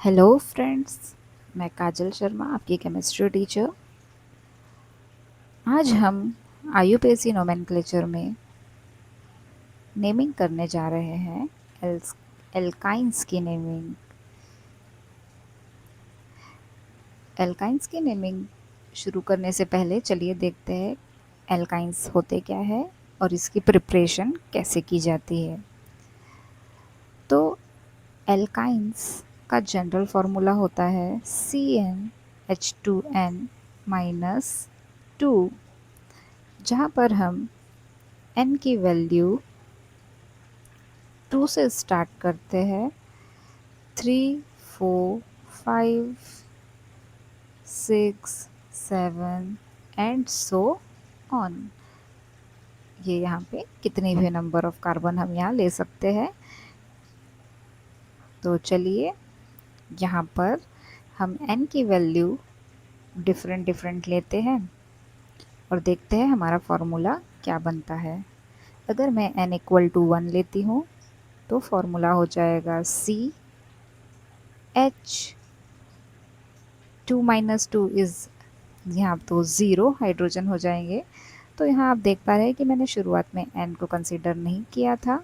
Hello friends, मैं काजल शर्मा, आपकी chemistry teacher. आज हम आईयूपीएसी नोमेनक्लेचर में नेमिंग करने जा रहे हैं। एल्काइंस की नेमिंग। एल्काइंस की नेमिंग शुरू करने से पहले चलिए देखते हैं एल्काइंस होते क्या है और इसकी प्रिपरेशन कैसे की जाती है। तो एल्काइंस का जनरल फार्मूला होता है CnH2n माइनस 2, जहाँ पर हम n की वैल्यू 2 से स्टार्ट करते हैं। 3, 4, 5, 6, 7 एंड सो ऑन। ये यहाँ पे कितने भी नंबर ऑफ कार्बन हम यहाँ ले सकते हैं। तो चलिए यहाँ पर हम n की वैल्यू डिफरेंट डिफरेंट लेते हैं और देखते हैं हमारा फॉर्मूला क्या बनता है। अगर मैं n इक्वल टू 1 लेती हूँ तो फॉर्मूला हो जाएगा CH2 माइनस 2 इज़, यहाँ तो 0 हाइड्रोजन हो जाएंगे। तो यहाँ आप देख पा रहे हैं कि मैंने शुरुआत में n को कंसीडर नहीं किया था,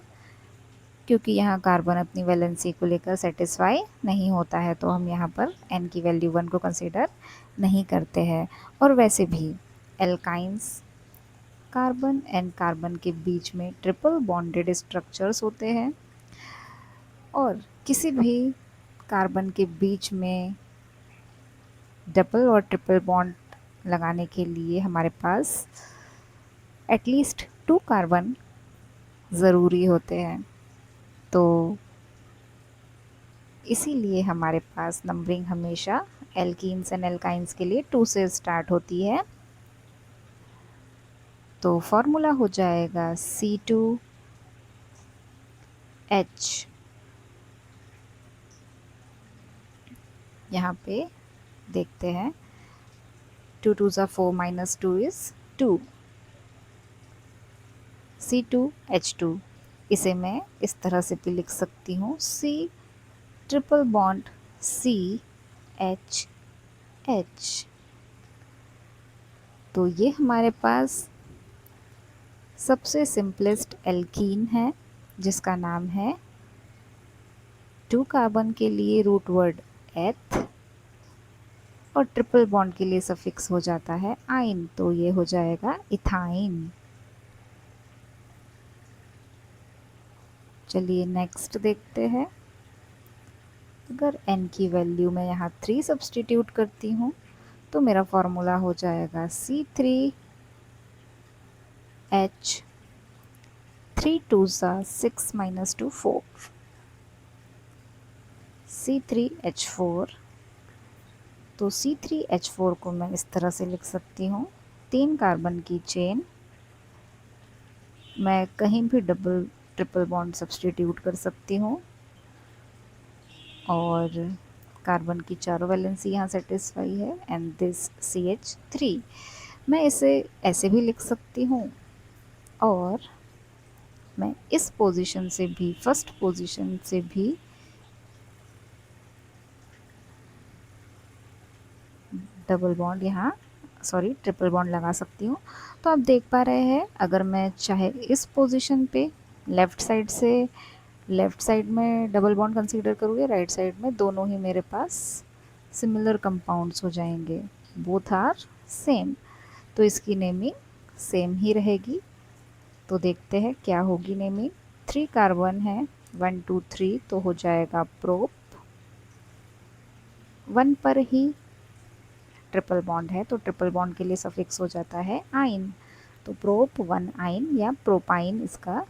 क्योंकि यहाँ कार्बन अपनी वैलेंसी को लेकर सेटिस्फाई नहीं होता है, तो हम यहाँ पर n की वैल्यू 1 को कंसीडर नहीं करते हैं। और वैसे भी एल्काइंस कार्बन एंड कार्बन के बीच में ट्रिपल बॉन्डेड स्ट्रक्चर्स होते हैं, और किसी भी कार्बन के बीच में डबल और ट्रिपल बॉन्ड लगाने के लिए हमारे पास एटलीस्ट 2 कार्बन ज़रूरी होते हैं। तो इसीलिए हमारे पास नंबरिंग हमेशा एल्कीन्स एंड एल्काइंस के लिए 2 से स्टार्ट होती है। तो फॉर्मूला हो जाएगा C2H। यहाँ पे देखते हैं 2 2 ज़ा 4 माइनस 2 इज़ 2, C2H2। इसे मैं इस तरह से भी लिख सकती हूँ C ट्रिपल बॉन्ड CH। तो ये हमारे पास सबसे सिंपलेस्ट एल्कीन है, जिसका नाम है 2 कार्बन के लिए रूट वर्ड एथ और ट्रिपल बॉन्ड के लिए सफिक्स हो जाता है आइन, तो ये हो जाएगा इथाइन। चलिए नेक्स्ट देखते हैं। अगर n की वैल्यू मैं यहाँ 3 सब्सटीट्यूट करती हूँ तो मेरा फॉर्मूला हो जाएगा C3H। 3 2 ज़ा 6 माइनस 2 4, C3H4। तो C3H4 को मैं इस तरह से लिख सकती हूँ, 3 कार्बन की चेन। मैं कहीं भी डबल ट्रिपल बॉन्ड सब्सटीट्यूट कर सकती हूँ और कार्बन की चारों वैलेंसी यहाँ सेटिस्फाई है एंड दिस CH3। मैं इसे ऐसे भी लिख सकती हूँ और मैं इस पोजीशन से भी, फर्स्ट पोजीशन से भी डबल बॉन्ड यहाँ, सॉरी ट्रिपल बॉन्ड लगा सकती हूँ। तो आप देख पा रहे हैं, अगर मैं चाहे इस पोजीशन पे लेफ़्ट साइड में डबल बॉन्ड कंसीडर करूँगी, राइट साइड में, दोनों ही मेरे पास सिमिलर कंपाउंड्स हो जाएंगे, बोथ आर सेम। तो इसकी नेमिंग सेम ही रहेगी। तो देखते हैं क्या होगी नेमिंग। 3 कार्बन है, 1 2 3, तो हो जाएगा प्रोप। 1 पर ही ट्रिपल बॉन्ड है, तो ट्रिपल बॉन्ड के लिए सफिक्स हो जाता है आइन, तो प्रोप 1 आइन या प्रोपाइन इसका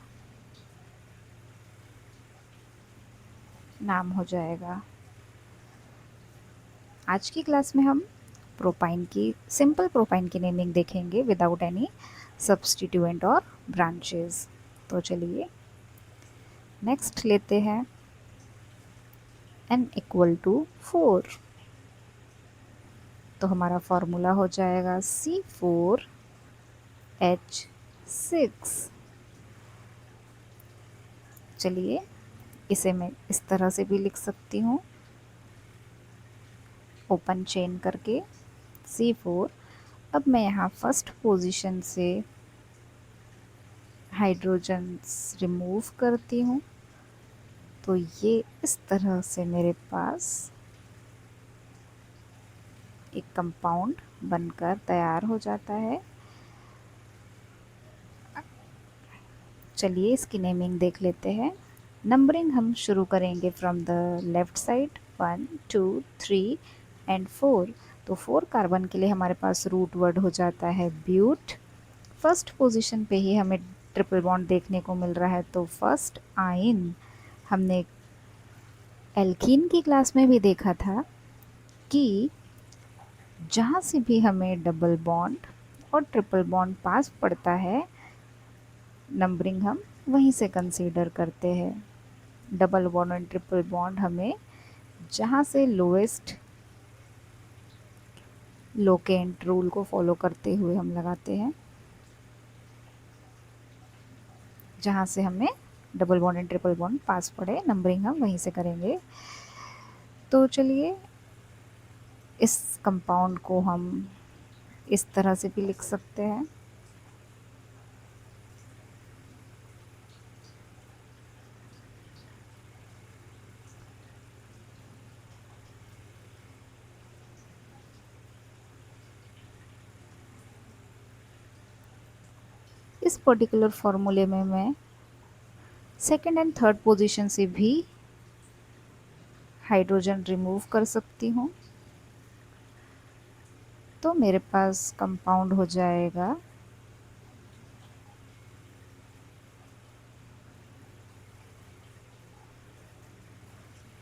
नाम हो जाएगा। आज की क्लास में हम सिंपल प्रोपाइन की नेमिंग देखेंगे विदाउट एनी सब्स्टिट्यूएंट और ब्रांचेस। तो चलिए नेक्स्ट लेते हैं n इक्वल टू 4। तो हमारा फॉर्मूला हो जाएगा C4H6। चलिए इसे मैं इस तरह से भी लिख सकती हूँ, ओपन चेन करके C4। अब मैं यहाँ फर्स्ट पोजीशन से हाइड्रोजन्स रिमूव करती हूँ, तो ये इस तरह से मेरे पास एक कंपाउंड बनकर तैयार हो जाता है। चलिए इसकी नेमिंग देख लेते हैं। नंबरिंग हम शुरू करेंगे from the left side, 1 2 3 and 4। तो 4 कार्बन के लिए हमारे पास रूट वर्ड हो जाता है ब्यूट। फर्स्ट पोजीशन पे ही हमें ट्रिपल बॉन्ड देखने को मिल रहा है, तो फर्स्ट आइन। हमने एल्कीन की क्लास में भी देखा था कि जहाँ से भी हमें डबल बॉन्ड और ट्रिपल बॉन्ड पास पड़ता है, नंबरिंग हम वहीं से कंसीडर करते हैं। डबल बॉन्ड और ट्रिपल बॉन्ड हमें जहाँ से लोएस्ट लोकेंट रूल को फॉलो करते हुए हम लगाते हैं, जहाँ से हमें double bond and triple bond पास पड़े, नंबरिंग हम वहीं से करेंगे। तो चलिए इस कंपाउंड को हम इस तरह से भी लिख सकते हैं। इस पर्टिकुलर फॉर्मूले में मैं सेकंड एंड थर्ड पोजीशन से भी हाइड्रोजन रिमूव कर सकती हूँ, तो मेरे पास कंपाउंड हो जाएगा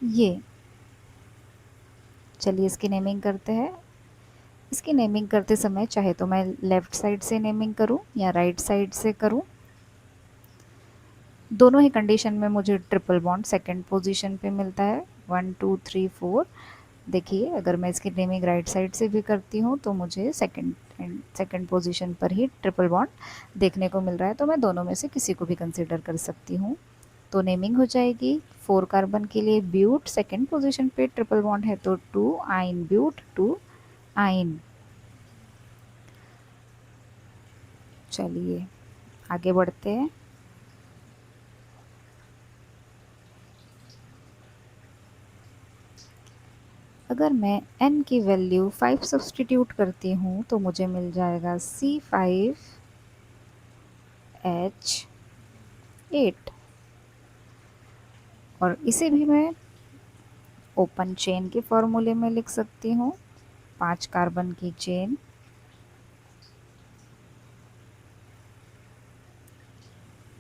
ये। चलिए इसकी नेमिंग करते हैं। इसकी नेमिंग करते समय चाहे तो मैं लेफ़्ट साइड से नेमिंग करूं या राइट साइड से करूं, दोनों ही कंडीशन में मुझे ट्रिपल बॉन्ड सेकंड पोजीशन पे मिलता है। 1 2 3 4। देखिए अगर मैं इसकी नेमिंग राइट साइड से भी करती हूँ तो मुझे सेकंड पोजीशन पर ही ट्रिपल बॉन्ड देखने को मिल रहा है, तो मैं दोनों में से किसी को भी कंसिडर कर सकती हूँ। तो नेमिंग हो जाएगी 4 कार्बन के लिए ब्यूट, सेकंड पोजीशन पे ट्रिपल बॉन्ड है तो 2 आइन ब्यूट 2 आइन। चलिए आगे बढ़ते हैं। अगर मैं n की वैल्यू 5 सब्सटीट्यूट करती हूँ तो मुझे मिल जाएगा C5H8। और इसे भी मैं ओपन चेन के फॉर्मूले में लिख सकती हूँ। 5 कार्बन की चेन,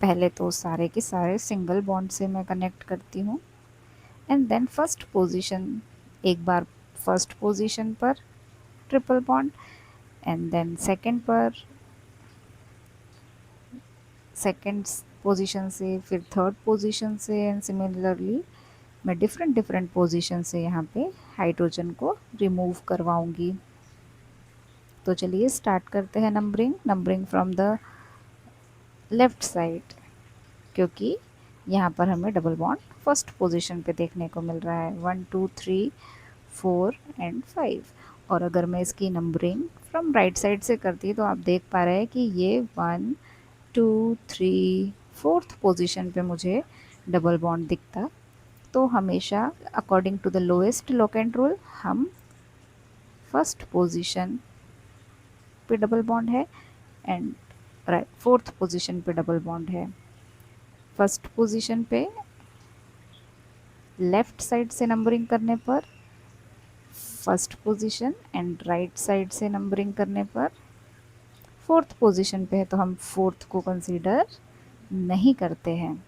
पहले तो सारे के सारे सिंगल बॉन्ड से मैं कनेक्ट करती हूँ एंड देन फर्स्ट पोजीशन, एक बार फर्स्ट पोजीशन पर triple bond and then second पर, सेकंड पोजीशन से फिर थर्ड पोजीशन से, एंड सिमिलरली मैं डिफरेंट पोजीशन से यहाँ पे हाइड्रोजन को रिमूव करवाऊंगी। तो चलिए स्टार्ट करते हैं numbering from the left side, क्योंकि यहाँ पर हमें डबल बॉन्ड फर्स्ट पोजीशन पे देखने को मिल रहा है। 1 2 3 4 एंड 5। और अगर मैं इसकी नंबरिंग फ्रॉम राइट साइड से करती तो आप देख पा रहे हैं कि ये 1 2 3 4th पोजीशन पे मुझे डबल बॉन्ड दिखता। तो हमेशा according to the lowest locant rule हम फर्स्ट पोजीशन पे डबल बॉन्ड है एंड राइट 4th पोजीशन पे डबल बॉन्ड है। फर्स्ट पोजीशन पे लेफ्ट साइड से नंबरिंग करने पर first position and right side से नंबरिंग करने पर 4th पोजीशन पे है, तो हम 4th को कंसीडर नहीं करते हैं।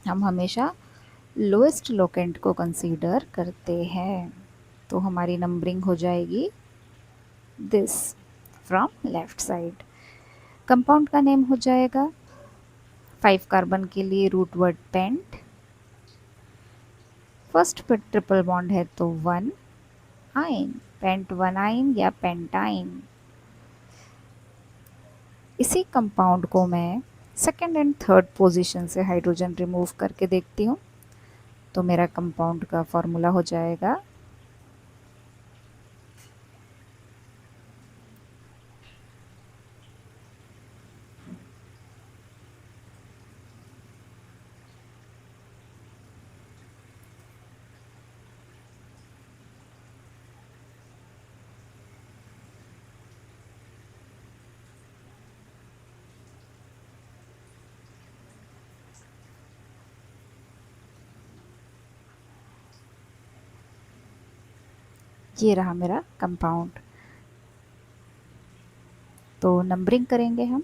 हम हमेशा लोएस्ट लोकेंट को कंसीडर करते हैं। तो हमारी नंबरिंग हो जाएगी this from left side. Compound का नेम हो जाएगा 5 कार्बन के लिए रूट वर्ड पेंट, फर्स्ट पर ट्रिपल बॉन्ड है तो 1 आइन, पेंट 1 आइन या पेंटाइन। इसी कंपाउंड को मैं सेकंड एंड थर्ड पोजीशन से हाइड्रोजन रिमूव करके देखती हूँ, तो मेरा कंपाउंड का फॉर्मूला हो जाएगा ये रहा मेरा कंपाउंड। तो नंबरिंग करेंगे हम।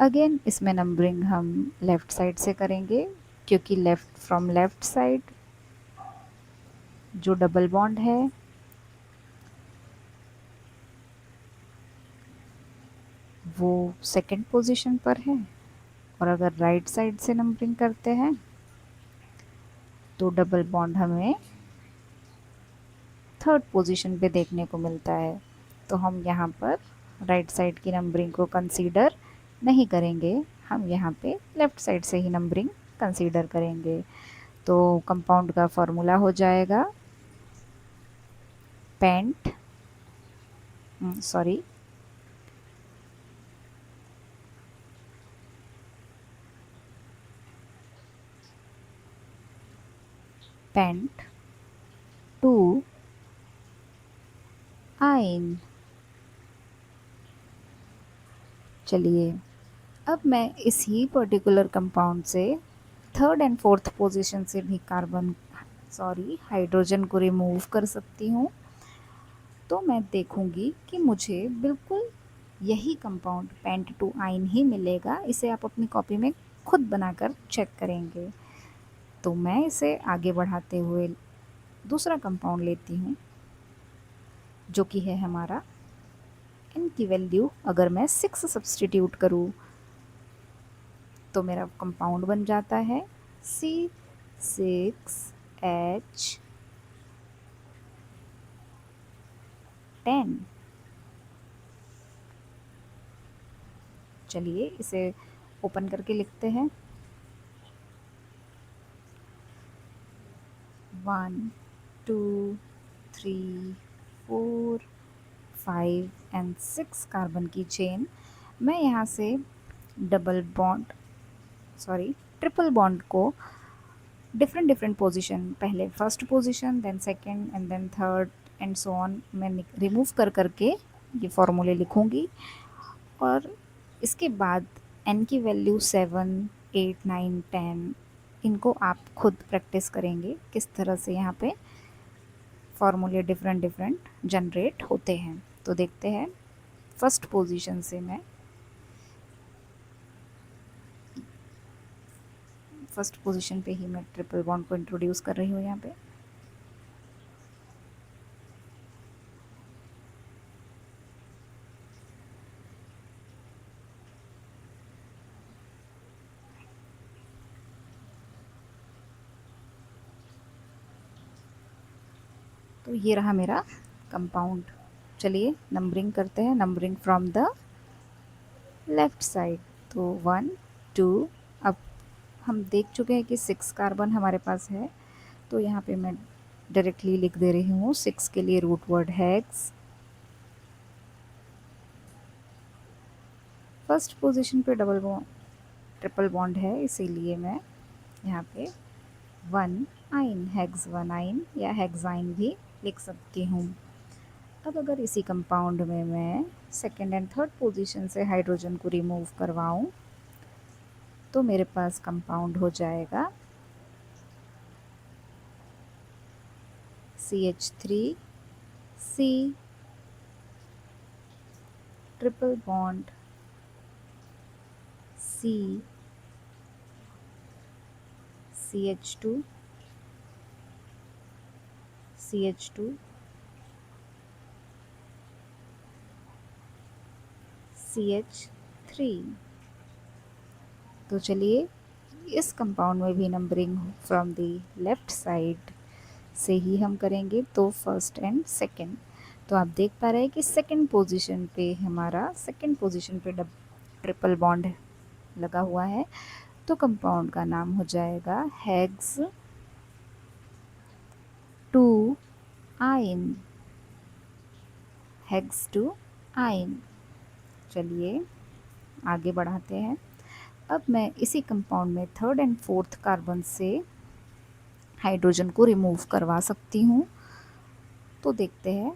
अगेन इसमें नंबरिंग हम लेफ़्ट साइड से करेंगे, क्योंकि लेफ़्ट साइड जो डबल बॉन्ड है वो सेकंड पोजीशन पर है, और अगर राइट साइड से नंबरिंग करते हैं तो डबल बॉन्ड हमें थर्ड पोजीशन पे देखने को मिलता है। तो हम यहाँ पर राइट साइड की नंबरिंग को कंसीडर नहीं करेंगे, हम यहाँ पे लेफ़्ट साइड से ही नंबरिंग कंसीडर करेंगे। तो कंपाउंड का फॉर्मूला हो जाएगा paint sorry pent two yne. चलिए अब मैं इसी पर्टिकुलर कंपाउंड से थर्ड एंड फोर्थ पोजीशन से भी हाइड्रोजन को रिमूव कर सकती हूँ। तो मैं देखूंगी कि मुझे बिल्कुल यही कंपाउंड पेंट टू आइन ही मिलेगा। इसे आप अपनी कॉपी में खुद बनाकर चेक करेंगे। तो मैं इसे आगे बढ़ाते हुए दूसरा कंपाउंड लेती हूँ, जो कि है हमारा n की वैल्यू अगर मैं 6 सब्सटीट्यूट करूँ तो मेरा कंपाउंड बन जाता है C6H10। चलिए इसे ओपन करके लिखते हैं। 1 2 3 4 5 एंड 6 कार्बन की चेन। मैं यहाँ से ट्रिपल बॉन्ड को डिफरेंट डिफरेंट पोजीशन, पहले first position, then second and then third and so on, मैं रिमूव कर करके ये फॉर्मूले लिखूंगी। और इसके बाद n की वैल्यू 7 8 9 10, इनको आप खुद प्रैक्टिस करेंगे किस तरह से यहाँ पे फॉर्मूले डिफरेंट डिफरेंट जनरेट होते हैं। तो देखते हैं फर्स्ट पोजीशन से मैं फर्स्ट पोजीशन पे ही मैं ट्रिपल बॉन्ड को इंट्रोड्यूस कर रही हूँ यहाँ पे। तो ये रहा मेरा कंपाउंड। चलिए नंबरिंग करते हैं, numbering from the left side. तो 1 2, अब हम देख चुके हैं कि 6 कार्बन हमारे पास है, तो यहाँ पे मैं डायरेक्टली लिख दे रही हूँ 6 के लिए root word hex. First position पे ट्रिपल बॉन्ड है, इसीलिए मैं यहाँ पे 1 आइन, हेक्स 1 आइन या हेक्साइन भी लिख सकती हूँ। अब अगर इसी कंपाउंड में मैं सेकेंड एंड थर्ड पोजीशन से हाइड्रोजन को रिमूव करवाऊँ तो मेरे पास कंपाउंड हो जाएगा CH3C triple bond C CH2 CH2 CH3। तो चलिए इस कंपाउंड में भी numbering from the left side से ही हम करेंगे, तो फर्स्ट एंड सेकंड। तो आप देख पा रहे हैं कि सेकंड पोजीशन पे ट्रिपल बॉन्ड लगा हुआ है। तो कंपाउंड का नाम हो जाएगा हेक्स 2 आइन, हेक्स 2 आइन। चलिए आगे बढ़ाते हैं। अब मैं इसी कंपाउंड में थर्ड एंड फोर्थ कार्बन से हाइड्रोजन को रिमूव करवा सकती हूँ। तो देखते हैं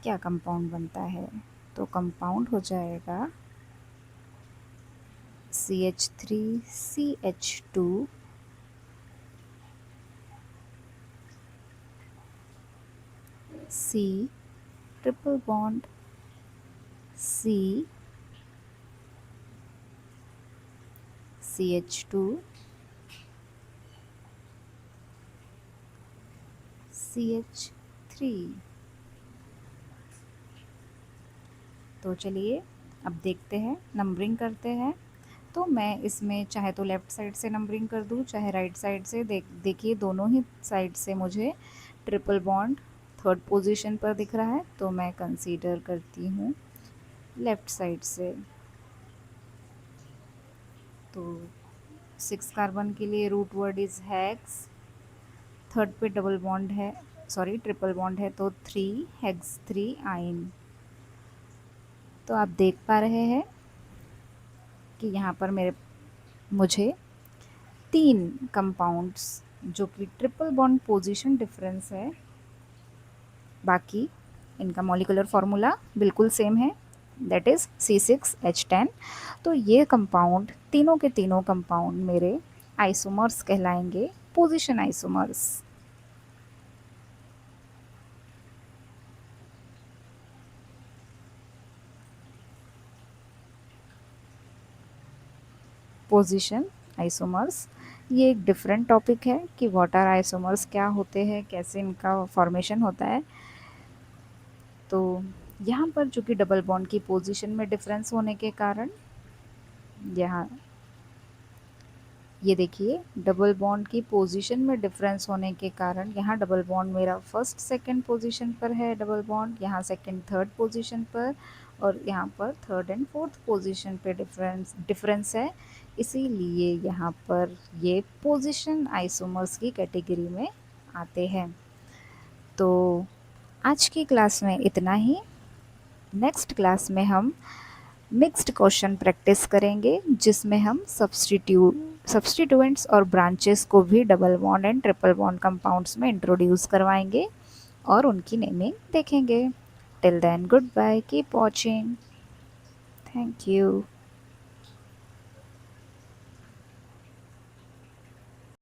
क्या कंपाउंड बनता है। तो कंपाउंड हो जाएगा CH3CH2 . C triple bond C CH2 CH3। तो चलिए अब देखते हैं, नंबरिंग करते हैं। तो मैं इसमें चाहे तो लेफ़्ट साइड से नंबरिंग कर दूँ, चाहे राइट साइड से। देखिए दोनों ही साइड से मुझे ट्रिपल बॉन्ड थर्ड पोजीशन पर दिख रहा है, तो मैं कंसीडर करती हूँ लेफ़्ट साइड से। तो 6 कार्बन के लिए root word is hex, third पे डबल बॉन्ड है, सॉरी ट्रिपल बॉन्ड है, तो 3 हेक्स 3 आइन। तो आप देख पा रहे हैं कि यहाँ पर मुझे 3 कंपाउंड्स जो कि ट्रिपल बॉन्ड पोजीशन डिफरेंस है, बाकी इनका मॉलिक्यूलर फार्मूला बिल्कुल सेम है, दैट इज़ C6H10। तो ये कंपाउंड, तीनों के तीनों कंपाउंड मेरे आइसोमर्स कहलाएंगे, पोजीशन आइसोमर्स। पोजीशन आइसोमर्स ये एक डिफरेंट टॉपिक है कि व्हाट आर आइसोमर्स, क्या होते हैं, कैसे इनका फॉर्मेशन होता है। तो यहाँ पर चूँकि डबल बॉन्ड की पोजीशन में डिफरेंस होने के कारण, यहाँ ये देखिए डबल बॉन्ड की पोजीशन में डिफरेंस होने के कारण यहाँ डबल बॉन्ड मेरा फर्स्ट सेकंड पोजीशन पर है, डबल बॉन्ड यहाँ सेकंड थर्ड पोजीशन पर, और यहाँ पर थर्ड एंड फोर्थ पोजीशन पे डिफरेंस है। इसीलिए यहाँ पर ये पोजीशन आइसोमर्स की कैटेगरी में आते हैं। तो आज की क्लास में इतना ही। नेक्स्ट क्लास में हम मिक्स्ड क्वेश्चन प्रैक्टिस करेंगे, जिसमें हम सब्स्टिट्यूएंट्स और ब्रांचेस को भी double bond and triple bond compounds में इंट्रोड्यूस करवाएंगे और उनकी नेमिंग देखेंगे। Till then goodbye, keep watching, thank you.